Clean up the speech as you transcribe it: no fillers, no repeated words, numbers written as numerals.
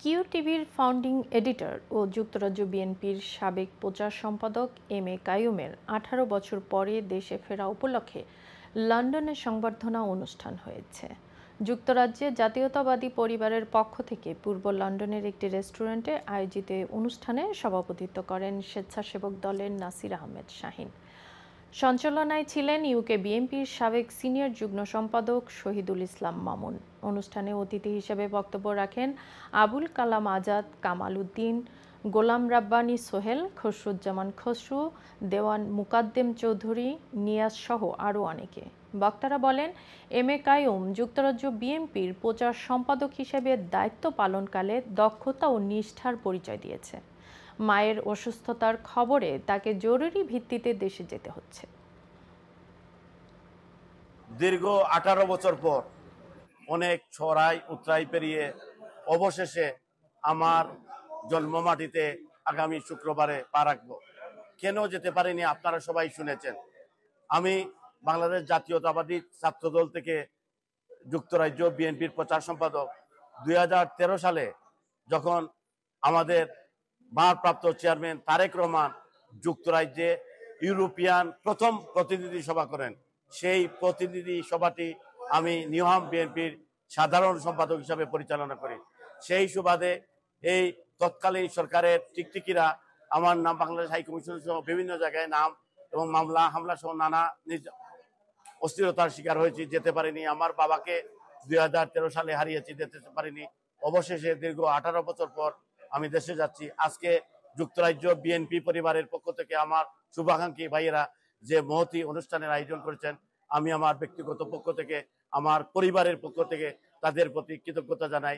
Q টিভির founding editor ও যুক্তরাজ্য বিএনপির সাবেক প্রচার সম্পাদক এম এ কাইয়ুমের ১৮ বছর পরে দেশে ফেরা উপলক্ষে লন্ডনে সংবর্ধনা অনুষ্ঠান হয়েছে। যুক্তরাজ্যে জাতীয়তাবাদী পরিবারের পক্ষ থেকে পূর্ব লন্ডনের একটি রেস্টুরেন্টে আয়োজিত অনুষ্ঠানে সভাপতিত্ব করেন স্বেচ্ছাসেবক দলের নাসির আহমেদ শাহীন। সঞ্চালনায় ছিলেন ইউকে বিএনপির সাবেক সিনিয়র যুগ্ম সম্পাদক শহীদুল ইসলাম মামুন। অনুষ্ঠানে অতিথি হিসেবে বক্তব্য রাখেন আবুল কালাম আজাদ, কামাল উদ্দিন, গোলাম রাব্বানী সোহেল, খসরুজ্জামান খসরু, দেওয়ান মুকাদ্দেম চৌধুরী, নিয়াজ সহ আরও অনেকে। বক্তারা বলেন, এম এ কাইয়ুম যুক্তরাজ্য বিএনপির প্রচার সম্পাদক হিসেবে দায়িত্ব পালনকালে দক্ষতা ও নিষ্ঠার পরিচয় দিয়েছে। মায়ের অসুস্থতার খবরে তাকে জরুরি ভিত্তিতে দেশে যেতে হচ্ছে। দীর্ঘ 18 বছর পর অনেক ছড়াই উতরাই পেরিয়ে অবশেষে আমার জন্মমাটিতে আগামী শুক্রবারে পা রাখব। কেন যেতে পারিনি আপনারা সবাই শুনেছেন। আমি বাংলাদেশ জাতীয়তাবাদী ছাত্রদল থেকে যুক্তরাজ্য বিএনপির প্রচার সম্পাদক 2013 সালে যখন আমাদের ভারপ্রাপ্ত চেয়ারম্যান তারেক রহমান যুক্তরাজ্যে ইউরোপিয়ান প্রথম প্রতিনিধি সভা করেন, সেই প্রতিনিধি সভাটি আমি নিউহাম বিএনপির সাধারণ সম্পাদক হিসাবে পরিচালনা করি। সেই সুবাদে এই তৎকালীন সরকারের টিকটিকিরা আমার নাম বাংলাদেশ হাইকমিশন সহ বিভিন্ন জায়গায় নাম এবং মামলা হামলা সহ নানা অস্থিরতার শিকার হয়েছি, যেতে পারিনি। আমার বাবাকে 2013 সালে হারিয়েছি, যেতে পারিনি। অবশেষে দীর্ঘ 18 বছর পর আমি দেশে যাচ্ছি। আজকে যুক্তরাজ্য বিএনপি পরিবারের পক্ষ থেকে আমার শুভাকাঙ্ক্ষী ভাইয়েরা যে মহতি অনুষ্ঠানের আয়োজন করেছেন, আমি আমার ব্যক্তিগত পক্ষ থেকে, আমার পরিবারের পক্ষ থেকে তাদের প্রতি কৃতজ্ঞতা জানাই।